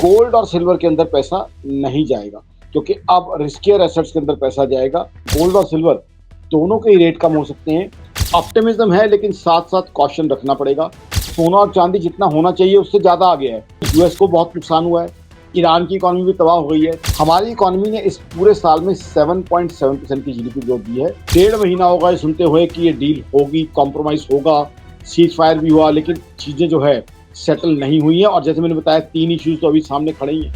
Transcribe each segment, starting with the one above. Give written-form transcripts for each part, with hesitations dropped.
Gold और silver के अंदर पैसा नहीं जाएगा, क्योंकि अब रिस्कियर एसेट्स के अंदर पैसा जाएगा। गोल्ड और सिल्वर दोनों के ही रेट कम हो सकते हैं। ऑप्टिमिज्म है, लेकिन साथ साथ कॉशन रखना पड़ेगा। सोना और चांदी जितना होना चाहिए उससे ज्यादा आ गया है। यूएस को बहुत नुकसान हुआ है, ईरान की इकोनॉमी भी तबाह हो गई है। हमारी इकोनॉमी ने इस पूरे साल में 7.7% की जीडीपी ग्रोथ दी है। 1.5 महीना होगा ये सुनते हुए कि ये डील होगी, कॉम्प्रोमाइज होगा, सीज फायर भी हुआ, लेकिन चीजें जो है सेटल नहीं हुई है। और जैसे मैंने बताया, 3 इश्यूज तो अभी सामने खड़े ही हैं।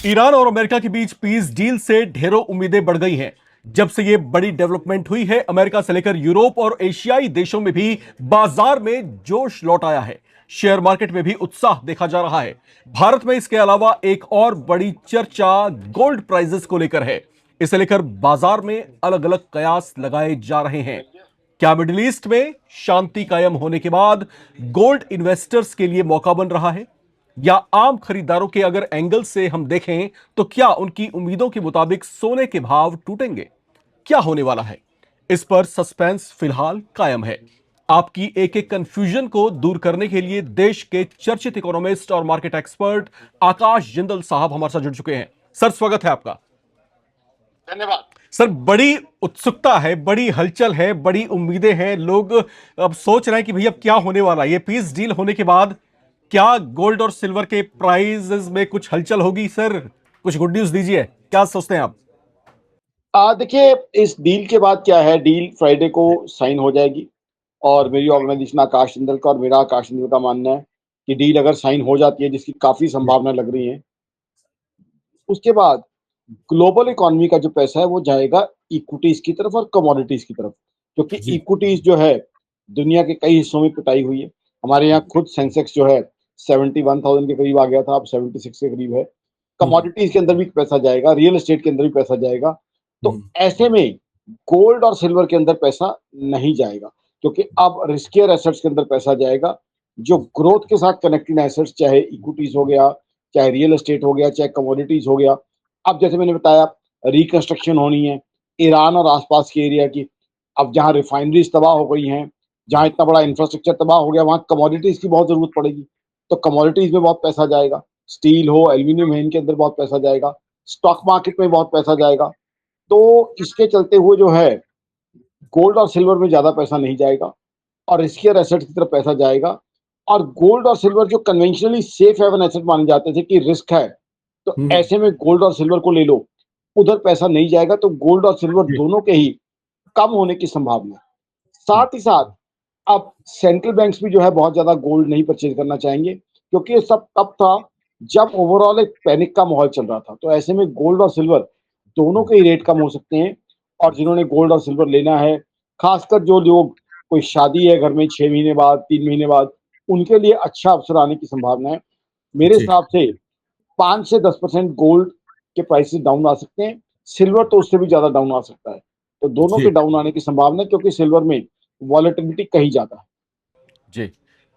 ईरान और अमेरिका के बीच पीस डील से ढेरों उम्मीदें बढ़ गई हैं। जब से यह बड़ी डेवलपमेंट हुई है, अमेरिका से लेकर यूरोप और एशियाई देशों में भी बाजार में जोश लौट आया है। शेयर मार्केट में भी उत्साह देखा जा रहा है। भारत में इसके अलावा एक और बड़ी चर्चा गोल्ड प्राइसेस को लेकर है। इसे लेकर बाजार में अलग अलग कयास लगाए जा रहे हैं। क्या मिडिल ईस्ट में शांति कायम होने के बाद गोल्ड इन्वेस्टर्स के लिए मौका बन रहा है, या आम खरीदारों के अगर एंगल से हम देखें तो क्या उनकी उम्मीदों के मुताबिक सोने के भाव टूटेंगे? क्या होने वाला है, इस पर सस्पेंस फिलहाल कायम है। आपकी एक एक कंफ्यूजन को दूर करने के लिए देश के चर्चित इकोनॉमिस्ट और मार्केट एक्सपर्ट आकाश जिंदल साहब हमारे साथ जुड़ चुके हैं। सर, स्वागत है आपका। धन्यवाद सर, बड़ी उत्सुकता है, बड़ी हलचल है, बड़ी उम्मीदें हैं। लोग अब सोच रहे हैं कि भैया क्या होने वाला है। ये पीस डील होने के बाद क्या गोल्ड और सिल्वर के प्राइसेस में कुछ हलचल होगी? सर, कुछ गुड न्यूज दीजिए, क्या सोचते हैं आप? देखिए, इस डील के बाद क्या है, डील फ्राइडे को साइन हो जाएगी। और मेरी ऑर्गेनाइजेशन आकाश जिंदल का और मेरा आकाश जिंदल का मानना है कि डील अगर साइन हो जाती है, जिसकी काफी संभावना लग रही है, उसके बाद ग्लोबल इकोनॉमी का जो पैसा है वो जाएगा इक्विटीज की तरफ और कमोडिटीज की तरफ। क्योंकि जी। इक्विटीज जो है दुनिया के कई हिस्सों में पिटाई हुई है। हमारे यहाँ खुद सेंसेक्स जो है 71,000 के करीब आ गया था, अब 76 के करीब है। कमोडिटीज के अंदर भी पैसा जाएगा, रियल एस्टेट के अंदर भी पैसा जाएगा। तो ऐसे में गोल्ड और सिल्वर के अंदर पैसा नहीं जाएगा, क्योंकि अब रिस्कियर एसेट्स के अंदर पैसा जाएगा, जो ग्रोथ के साथ कनेक्टेड एसेट्स, चाहे इक्विटीज हो गया, चाहे रियल एस्टेट हो गया, चाहे कमोडिटीज हो गया। अब जैसे मैंने बताया, रिकंस्ट्रक्शन होनी है ईरान और आसपास के एरिया की। अब जहाँ रिफाइनरीज तबाह हो गई हैं, जहाँ इतना बड़ा इंफ्रास्ट्रक्चर तबाह हो गया, वहाँ कमोडिटीज की बहुत जरूरत पड़ेगी। तो कमोडिटीज में बहुत पैसा जाएगा, स्टील हो, एल्यूमिनियम है, इनके अंदर बहुत पैसा जाएगा, स्टॉक मार्केट में बहुत पैसा जाएगा। तो इसके चलते हुए जो है गोल्ड और सिल्वर में ज्यादा पैसा नहीं जाएगा, और रिस्कियर एसेट की तरफ पैसा जाएगा। और गोल्ड और सिल्वर जो कन्वेंशनली सेफ हेवन एसेट माने जाते थे कि रिस्क है, तो ऐसे में गोल्ड और सिल्वर को ले लो, उधर पैसा नहीं जाएगा। तो गोल्ड और सिल्वर दोनों के ही कम होने की संभावना है। साथ ही साथ अब सेंट्रल बैंक्स भी जो है बहुत ज्यादा गोल्ड नहीं परचेज करना चाहेंगे, क्योंकि ये सब तब था जब ओवरऑल एक पैनिक का माहौल चल रहा था। तो ऐसे में गोल्ड और सिल्वर दोनों के ही रेट कम हो सकते हैं। और जिन्होंने गोल्ड और सिल्वर लेना है, खासकर जो लोग, कोई शादी है घर में 6 महीने बाद, 3 महीने बाद, उनके लिए अच्छा अवसर आने की संभावना है। मेरे जी। हिसाब से 5 से 10% गोल्ड के प्राइसेस डाउन आ सकते हैं। सिल्वर तो उससे भी ज्यादा डाउन आ सकता है। तो दोनों जी। के डाउन आने की संभावना है, क्योंकि सिल्वर में वॉलेटिलिटी कहीं ज्यादा है। जी।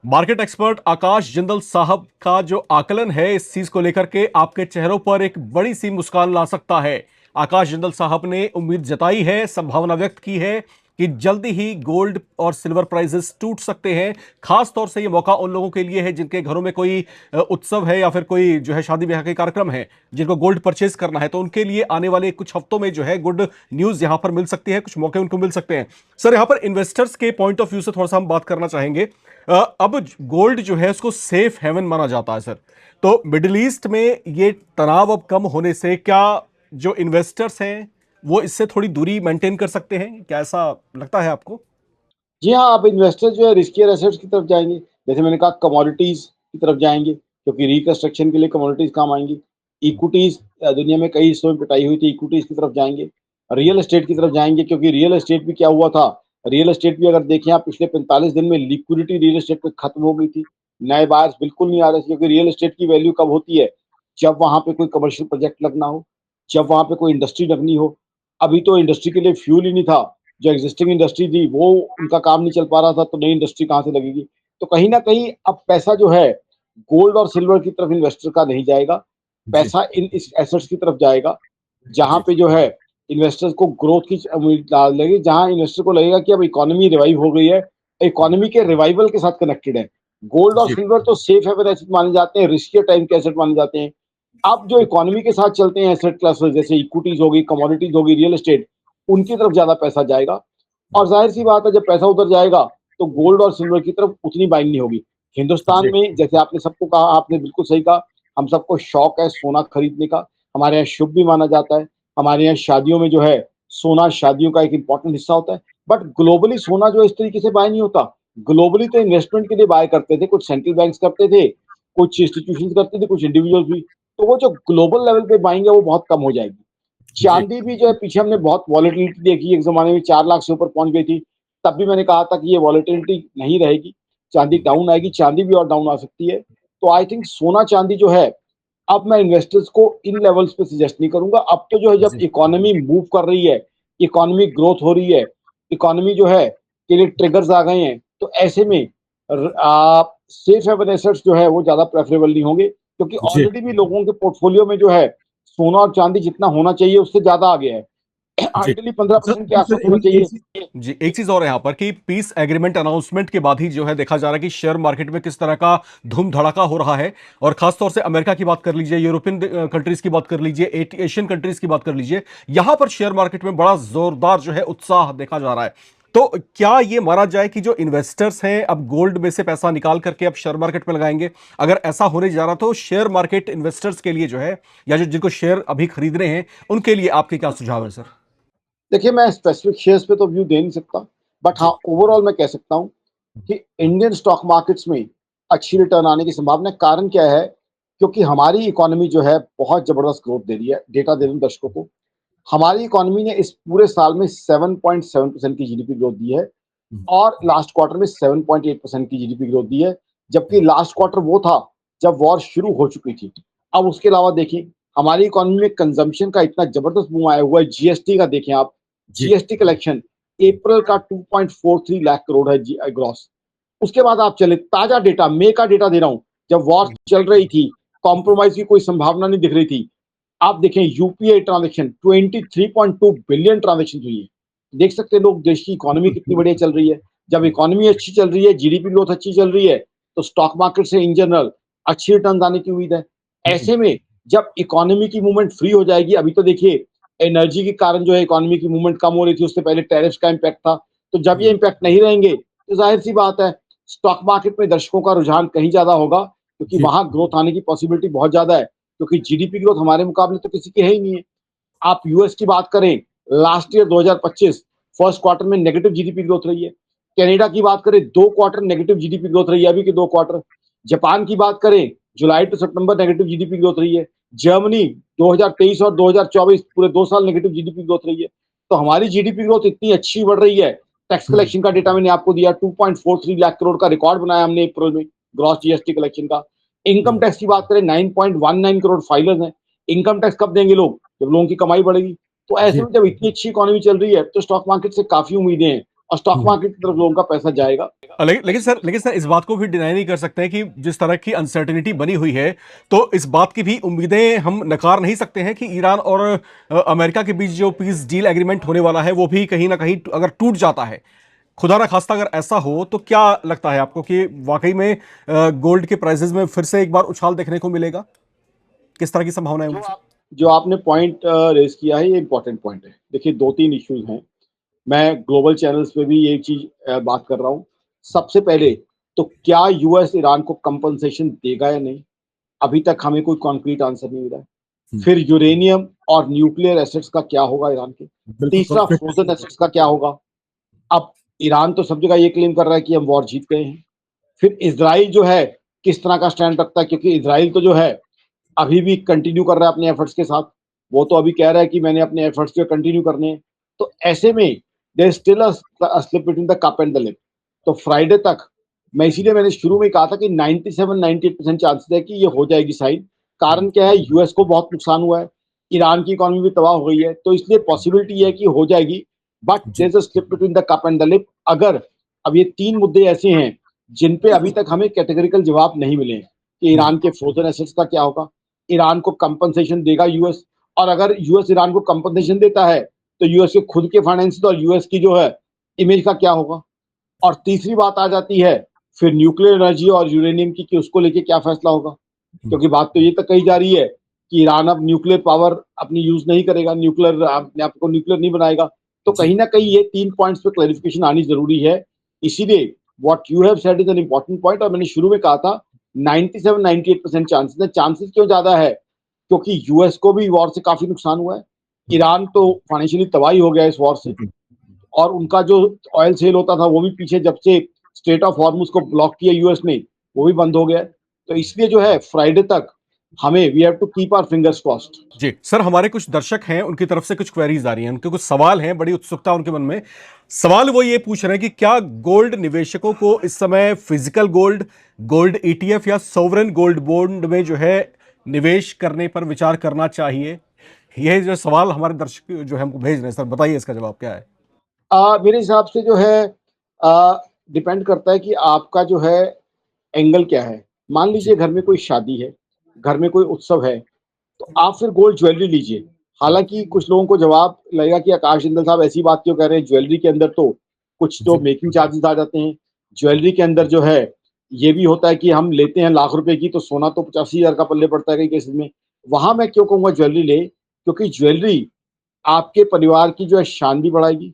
मार्केट एक्सपर्ट आकाश जिंदल साहब का जो आकलन है इस चीज को लेकर के आपके चेहरों पर एक बड़ी सी मुस्कान ला सकता है। आकाश जिंदल साहब ने उम्मीद जताई है, संभावना व्यक्त की है कि जल्दी ही गोल्ड और सिल्वर प्राइसेस टूट सकते हैं। खास तौर से ये मौका उन लोगों के लिए है जिनके घरों में कोई उत्सव है या फिर कोई जो है शादी ब्याह के कार्यक्रम है, जिनको गोल्ड परचेज करना है, तो उनके लिए आने वाले कुछ हफ्तों में जो है गुड न्यूज यहां पर मिल सकती है, कुछ मौके उनको मिल सकते हैं। सर, यहां पर इन्वेस्टर्स के पॉइंट ऑफ व्यू से थोड़ा सा हम बात करना चाहेंगे। अब गोल्ड जो है उसको सेफ हेवन माना जाता है सर। तो मिडिल ईस्ट में ये तनाव अब कम होने से क्या जो इन्वेस्टर्स हैं वो इससे थोड़ी दूरी मेंटेन कर सकते हैं? क्या ऐसा लगता है आपको? जी हाँ, अब इन्वेस्टर जो है रिस्कियर एसेट्स की तरफ जाएंगे। जैसे मैंने कहा, कमोडिटीज की तरफ जाएंगे, क्योंकि रिकंस्ट्रक्शन के लिए कमोडिटीज काम आएंगी। इक्विटीज, दुनिया में कई हिस्सों में पिटाई हुई थी, इक्विटीज की तरफ जाएंगे। रियल एस्टेट की तरफ जाएंगे, क्योंकि रियल एस्टेट भी क्या हुआ था, रियल एस्टेट भी अगर देखें आप, पिछले 45 दिन में लिक्विडिटी रियल एस्टेट पे खत्म हो गई थी। नए बायर्स बिल्कुल नहीं आ रहे थे, क्योंकि रियल एस्टेट की वैल्यू कब होती है, जब वहां पे कोई कमर्शियल प्रोजेक्ट लगना हो, जब वहां पे कोई इंडस्ट्री लगनी हो। अभी तो इंडस्ट्री के लिए फ्यूल ही नहीं था। जो एग्जिस्टिंग इंडस्ट्री थी वो, उनका काम नहीं चल पा रहा था, तो नई इंडस्ट्री कहाँ से लगेगी। तो कहीं ना कहीं अब पैसा जो है गोल्ड और सिल्वर की तरफ इन्वेस्टर का नहीं जाएगा, जी। पैसा इन इस एसेट्स की तरफ जाएगा, जहां जी। पे जो है इन्वेस्टर्स को ग्रोथ की उम्मीद डाल देगी, जहां इन्वेस्टर को लगेगा कि अब इकोनॉमी रिवाइव हो गई है, इकोनॉमी के रिवाइवल के साथ कनेक्टेड है। गोल्ड और जी सिल्वर तो सेफ हेवन एसेट माने जाते हैं, रिस्कियर टाइम के एसेट माने जाते हैं। अब जो इकोनॉमी के साथ चलते हैं एसेट क्लासेस, जैसे इक्विटीज होगी, कमोडिटीज होगी, रियल एस्टेट, उनकी तरफ ज्यादा पैसा जाएगा। और जाहिर सी बात है, जब पैसा उधर जाएगा तो गोल्ड और सिल्वर की तरफ उतनी बाइंग नहीं होगी। हिंदुस्तान जी में जैसे आपने सबको कहा, आपने बिल्कुल सही कहा, हम सबको शौक है सोना खरीदने का, हमारे यहाँ शुभ भी माना जाता है। हमारे यहाँ शादियों में जो है सोना शादियों का एक इंपॉर्टेंट हिस्सा होता है। बट ग्लोबली सोना जो है इस तरीके से बाय नहीं होता। ग्लोबली तो इन्वेस्टमेंट के लिए बाय करते थे, कुछ सेंट्रल बैंक्स करते थे, कुछ इंस्टीट्यूशन करते थे, कुछ इंडिविजुअल्स भी। तो वो जो ग्लोबल लेवल पे बाइंग है वो बहुत कम हो जाएगी। जी चांदी भी जो है पीछे हमने बहुत वॉलेटिलिटी देखी, एक जमाने में 4 लाख से ऊपर पहुंच गई थी। तब भी मैंने कहा था कि ये वॉलेटिलिटी नहीं रहेगी, चांदी डाउन आएगी, चांदी भी और डाउन आ सकती है। तो आई थिंक सोना चांदी जो है, अब मैं इन्वेस्टर्स को इन लेवल्स पे सजेस्ट नहीं करूंगा। अब तो जो है जब जी इकोनॉमी मूव कर रही है, इकोनॉमी ग्रोथ हो रही है, इकोनॉमी जो है के लिए ट्रिगर्स आ गए हैं, तो ऐसे में सेफ हेवन एसेट्स जो है वो ज्यादा प्रेफरेबल नहीं होंगे, क्योंकि जी ऑलरेडी भी लोगों के पोर्टफोलियो में जो है सोना और चांदी जितना होना चाहिए उससे ज्यादा आ गया है। जी आइडियली 15% के सर आसपास होना चाहिए। जी एक चीज और है यहाँ पर कि पीस एग्रीमेंट अनाउंसमेंट के बाद ही जो है देखा जा रहा है कि शेयर मार्केट में किस तरह का धूम धड़ाका हो रहा है। और खासतौर से अमेरिका की बात कर लीजिए, यूरोपियन कंट्रीज की बात कर लीजिए, एशियन कंट्रीज की बात कर लीजिए, यहां पर शेयर मार्केट में बड़ा जोरदार जो है उत्साह देखा जा रहा है। तो क्या ये माना जाए कि जो इन्वेस्टर्स हैं अब गोल्ड में से पैसा निकाल करके अब शेयर मार्केट में लगाएंगे? अगर ऐसा होने जा रहा तो शेयर मार्केट इन्वेस्टर्स के लिए जो है, या जो जिनको शेयर अभी खरीदने हैं, उनके लिए आपके क्या सुझाव है सर? देखिए, मैं स्पेसिफिक शेयर्स पे तो व्यू दे नहीं सकता, बट हाँ जी ओवरऑल मैं कह सकता हूँ कि इंडियन स्टॉक मार्केट्स में अच्छी रिटर्न आने की संभावना है। कारण क्या है? क्योंकि हमारी इकोनॉमी जो है बहुत जबरदस्त ग्रोथ दे रही है। डेटा दे रही हूँ दर्शकों को। हमारी इकोनॉमी ने इस पूरे साल में 7.7% की जीडीपी ग्रोथ दी है, और लास्ट क्वार्टर में 7.8% की जीडीपी ग्रोथ दी है। जबकि लास्ट क्वार्टर वो था जब वॉर शुरू हो चुकी थी। अब उसके अलावा देखिए, हमारी इकोनॉमी में कंजम्पशन का इतना जबरदस्त बूम आया हुआ है। जीएसटी का देखें आप, जी जीएसटी कलेक्शन अप्रैल का 2.43 लाख करोड़ है ग्रॉस। उसके बाद आप चले ताजा डेटा, मई का डेटा दे रहा हूं, जब वॉर चल रही थी, कॉम्प्रोमाइज की कोई संभावना नहीं दिख रही थी। आप देखें यूपीआई ट्रांजेक्शन 23.2 बिलियन ट्रांजेक्शन हुई है। देख सकते हैं लोग, देश की इकोनॉमी कितनी बढ़िया चल रही है। जब इकोनॉमी अच्छी चल रही है, जीडीपी ग्रोथ अच्छी चल रही है, तो स्टॉक मार्केट से इन जनरल अच्छी रिटर्न आने की उम्मीद है। ऐसे में जब इकोनॉमी की मूवमेंट फ्री हो जाएगी, अभी तो देखिए एनर्जी के कारण जो है इकोनॉमी की मूवमेंट कम हो रही थी, उससे पहले टैरिफ का इम्पैक्ट था। तो जब ये इम्पैक्ट नहीं रहेंगे, तो जाहिर सी बात है स्टॉक मार्केट में दर्शकों का रुझान कहीं ज्यादा होगा, क्योंकि जी वहां ग्रोथ आने की पॉसिबिलिटी बहुत ज्यादा है। क्योंकि जीडीपी ग्रोथ हमारे मुकाबले तो किसी की है ही नहीं है। आप यूएस की बात करें, लास्ट ईयर 2025 फर्स्ट क्वार्टर में नेगेटिव जीडीपी ग्रोथ रही है। कनाडा की बात करें, 2 क्वार्टर नेगेटिव जीडीपी ग्रोथ रही है, अभी के 2 क्वार्टर। जापान की बात करें, जुलाई टू सितंबर नेगेटिव जीडीपी ग्रोथ रही है। जर्मनी 2023 और 2024 पूरे 2 साल नेगेटिव जीडीपी ग्रोथ रही है। तो हमारी जीडीपी ग्रोथ इतनी अच्छी बढ़ रही है। टैक्स कलेक्शन का डेटा मैंने आपको दिया, 2.43 लाख करोड़ का रिकॉर्ड बनाया हमने अप्रैल में ग्रॉस जीएसटी कलेक्शन का। इनकम टैक्स की बात करें, 9.19 करोड़ फाइलर्स हैं। इनकम टैक्स कब देंगे लोग? जब लोगों की कमाई बढ़ेगी। तो ऐसे जी में जब इतनी अच्छी इकोनॉमी चल रही है, तो स्टॉक मार्केट से काफी उम्मीदें हैं, और स्टॉक मार्केट की तरफ लोगों का पैसा जाएगा। लेकिन सर इस बात को भी डिनाई नहीं कर सकते हैं कि जिस तरह की अनसर्टेनिटी बनी हुई है, तो इस बात की भी उम्मीदें हम नकार नहीं सकते हैं कि ईरान और अमेरिका के बीच जो पीस डील एग्रीमेंट होने वाला है वो भी कहीं ना कहीं अगर टूट जाता है, खुदा ना खास्ता अगर ऐसा हो, तो क्या लगता है आपको कि वाकई में गोल्ड के प्राइसेस में फिर से एक बार उछाल देखने को मिलेगा? किस तरह की संभावना है जो उनसे? आप जो आपने पॉइंट रेज किया है, ये इंपॉर्टेंट पॉइंट है। देखिए, 2-3 इश्यूज हैं। मैं ग्लोबल चैनल्स पे भी ये चीज बात कर रहा हूँ। सबसे पहले तो क्या यूएस ईरान को कंपनसेशन देगा या नहीं, अभी तक हमें कोई कॉन्क्रीट आंसर नहीं मिला है। फिर यूरेनियम और न्यूक्लियर एसेट्स का क्या होगा ईरान के। बिल्कुल तीसरा, सर। फ्रोजन एसेट्स का क्या होगा। अब ईरान तो सब जगह ये क्लेम कर रहा है कि हम वॉर जीत गए हैं। फिर इसराइल जो है किस तरह का स्टैंड रखता है, क्योंकि इसराइल तो जो है अभी भी कंटिन्यू कर रहा है अपने एफर्ट्स के साथ। वो तो अभी कह रहा है कि मैंने अपने एफर्ट्स जो कंटिन्यू करने हैं। तो ऐसे में there still a slip between the cup and the lip. तो फ्राइडे तक, मैं इसीलिए मैंने शुरू में कहा था कि 97-98% चांसेस है कि ये हो जाएगी साइन। कारण क्या है? यूएस को बहुत नुकसान हुआ है, ईरान की इकोनॉमी भी तबाह हो गई है, तो इसलिए पॉसिबिलिटी है कि हो जाएगी। But there is a slip between the cup and the lip. अगर अब ये 3 मुद्दे ऐसे हैं जिन पे अभी तक हमें कैटेगरिकल जवाब नहीं मिले हैं कि ईरान के फ्रोजन एसेट्स का क्या होगा, ईरान को कंपनसेशन देगा यूएस, और अगर यूएस ईरान को कंपनसेशन देता है तो यूएस के खुद के फाइनेंस और यूएस की जो है इमेज का क्या होगा। और तीसरी बात आ जाती है फिर न्यूक्लियर एनर्जी और यूरेनियम की कि उसको लेके क्या फैसला होगा, क्योंकि बात तो ये तक कही जा रही है कि ईरान अब न्यूक्लियर पावर अपनी यूज नहीं करेगा, न्यूक्लियर अपने आप को न्यूक्लियर नहीं बनाएगा। तो कहीं ना कहीं ये 3 पॉइंट्स पे क्लैरिफिकेशन आनी जरूरी है। इसीलिए what you have said is an important point, और मैंने शुरू में कहा था 97-98% चांसेस है। चांसेस क्यों ज्यादा है? क्योंकि यूएस को भी वॉर से काफी नुकसान हुआ है, ईरान तो फाइनेंशियली तबाही हो गया इस वॉर से, और उनका जो ऑयल सेल होता था वो भी पीछे जब से स्ट्रेट ऑफ हॉर्मुज को ब्लॉक किया यूएस ने वो भी बंद हो गया। तो इसलिए जो है फ्राइडे तक हमें we have to keep our fingers crossed. जी सर, हमारे कुछ दर्शक हैं, उनकी तरफ से कुछ क्वेरीज आ रही हैं, उनके कुछ सवाल हैं, बड़ी उत्सुकता उनके मन में। सवाल वो ये पूछ रहे हैं कि क्या गोल्ड निवेशकों को इस समय फिजिकल गोल्ड, गोल्ड ईटीएफ या सोवरेन गोल्ड बॉन्ड में जो है निवेश करने पर विचार करना चाहिए? ये जो सवाल हमारे दर्शक जो है हमको भेज रहे हैं, सर बताइए इसका जवाब क्या है? मेरे हिसाब से जो है डिपेंड करता है कि आपका जो है एंगल क्या है। मान जी लीजिए घर में कोई शादी है, घर में कोई उत्सव है, तो आप फिर गोल्ड ज्वेलरी लीजिए। हालांकि कुछ लोगों को जवाब लगेगा कि आकाश जिंदल साहब ऐसी बात क्यों कह रहे हैं, ज्वेलरी के अंदर तो कुछ तो जी मेकिंग चार्जेस आ जाते हैं। ज्वेलरी के अंदर जो है ये भी होता है कि हम लेते हैं लाख रुपए की, तो सोना तो 85,000 का पल्ले पड़ता है कई केसेस में। वहां मैं क्यों कहूंगा ज्वेलरी ले, क्योंकि ज्वेलरी आपके परिवार की जो है शान भी बढ़ाएगी,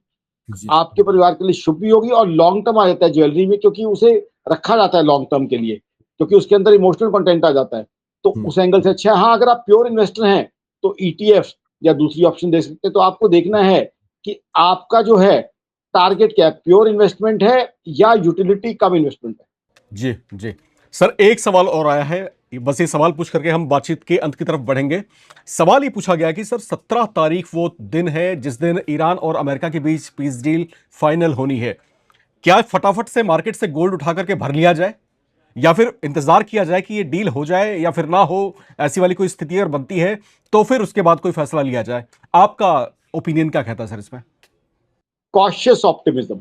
जी आपके परिवार के लिए शुभ भी होगी, और लॉन्ग टर्म आ जाता है ज्वेलरी में, क्योंकि उसे रखा जाता है लॉन्ग टर्म के लिए, क्योंकि उसके अंदर इमोशनल कंटेंट आ जाता है। तो उस एंगल से अच्छा है। हाँ, अगर आप प्योर इन्वेस्टर हैं तो ईटीएफ या दूसरी ऑप्शन दे सकते हैं। तो आपको देखना है कि आपका जो है टारगेट क्या है, प्योर इन्वेस्टमेंट है या यूटिलिटी कम इन्वेस्टमेंट है। जी जी सर, एक सवाल और आया है, बस ये सवाल पूछ करके हम बातचीत के अंत की तरफ बढ़ेंगे। सवाल ये पूछा गया कि सर 17 तारीख वो दिन है जिस दिन ईरान और अमेरिका के बीच पीस डील फाइनल होनी है। क्या फटाफट से मार्केट से गोल्ड उठा करके भर लिया जाए, या फिर इंतजार किया जाए कि ये डील हो जाए या फिर ना हो, ऐसी वाली कोई स्थिति अगर बनती है तो फिर उसके बाद कोई फैसला लिया जाए? आपका ओपिनियन क्या कहता है सर इसमें? कॉशियस ऑप्टिमिज्म,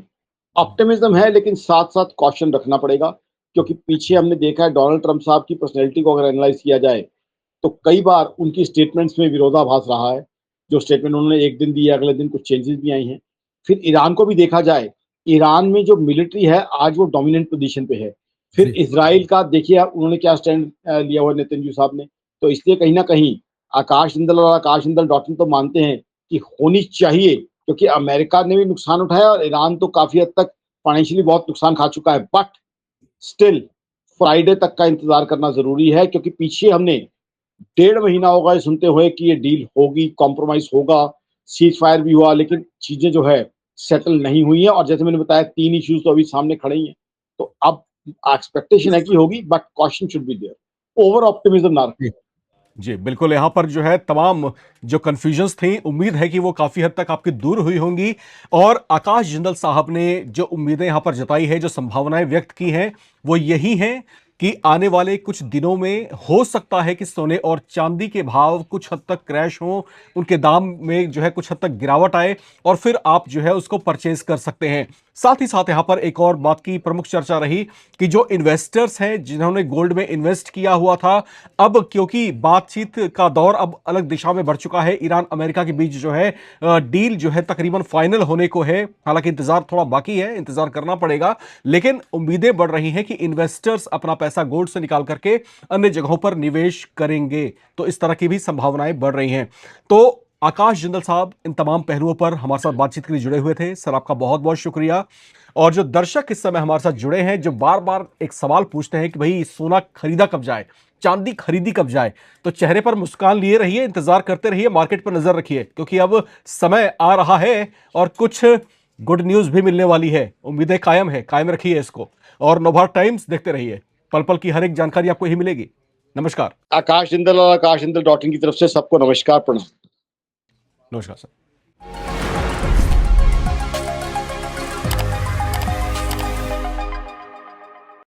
ऑप्टिमिज्म है, लेकिन साथ साथ कॉशन रखना पड़ेगा, क्योंकि पीछे हमने देखा है डोनाल्ड ट्रंप साहब की पर्सनैलिटी को अगर एनालाइज किया जाए तो कई बार उनकी स्टेटमेंट्स में विरोधाभास रहा है। जो स्टेटमेंट उन्होंने एक दिन दिया, अगले दिन कुछ चेंजेस भी आई हैं। फिर ईरान को भी देखा जाए, ईरान में जो मिलिट्री है आज वो डोमिनेंट पोजीशन पे है। फिर जी इसराइल का देखिए आप उन्होंने क्या स्टैंड लिया हुआ नेतन्याहू साहब ने। तो इसलिए कहीं ना कहीं आकाश जिंदल और आकाश जिंदल डॉटन तो मानते हैं कि होनी चाहिए, क्योंकि अमेरिका ने भी नुकसान उठाया और ईरान तो काफी हद तक फाइनेंशियली बहुत नुकसान खा चुका है। बट स्टिल फ्राइडे तक का इंतजार करना जरूरी है, क्योंकि पीछे हमने 1.5 महीना होगा ये सुनते हुए कि ये डील होगी, कॉम्प्रोमाइज होगा, सीज फायर भी हुआ, लेकिन चीजें जो है सेटल नहीं हुई है। और जैसे मैंने बताया 3 इश्यूज तो अभी सामने खड़े ही हैं। तो अब एक्सपेक्टेशन है कि होगी, but caution should be there, over optimism ना रखें। जी बिल्कुल, यहां पर जो है तमाम जो कंफ्यूजन्स थी, उम्मीद है कि वो काफी हद तक आपकी दूर हुई होंगी। और आकाश जिंदल साहब ने जो उम्मीदें यहां पर जताई है, जो संभावनाएं व्यक्त की हैं, वो यही हैं कि आने वाले कुछ दिनों में हो सकता है कि सोने और चांदी के भाव कुछ हद तक क्रैश हों, उनके दाम में जो है कुछ हद तक गिरावट आए, और फिर आप जो है उसको परचेज कर सकते हैं। साथ ही साथ यहां पर एक और बात की प्रमुख चर्चा रही कि जो इन्वेस्टर्स हैं जिन्होंने गोल्ड में इन्वेस्ट किया हुआ था, अब क्योंकि बातचीत का दौर अब अलग दिशा में बढ़ चुका है, ईरान अमेरिका के बीच जो है डील जो है तकरीबन फाइनल होने को है। हालांकि इंतजार थोड़ा बाकी है, इंतजार करना पड़ेगा, लेकिन उम्मीदें बढ़ रही हैं कि इन्वेस्टर्स अपना पैसा गोल्ड से निकाल करके अन्य जगहों पर निवेश करेंगे। तो इस तरह की भी संभावनाएं बढ़ रही हैं। तो आकाश जिंदल साहब इन तमाम पहलुओं पर हमारे साथ बातचीत के लिए जुड़े हुए थे, सर आपका बहुत बहुत शुक्रिया। और जो दर्शक इस समय हमारे साथ जुड़े हैं, जो बार बार एक सवाल पूछते हैं कि भाई सोना खरीदा कब जाए, चांदी खरीदी कब जाए, तो चेहरे पर मुस्कान लिए रहिए, इंतजार करते रहिए, मार्केट पर नजर रखिए, क्योंकि अब समय आ रहा है और कुछ गुड न्यूज भी मिलने वाली है। उम्मीदें कायम है, कायम रखिए इसको, और नवभारत टाइम्स देखते रहिए, पल पल की हर एक जानकारी आपको यही मिलेगी। नमस्कार। आकाश जिंदल और आकाश जिंदल डॉट इन की तरफ से सबको नमस्कार, प्रणाम। नमस्कार सर।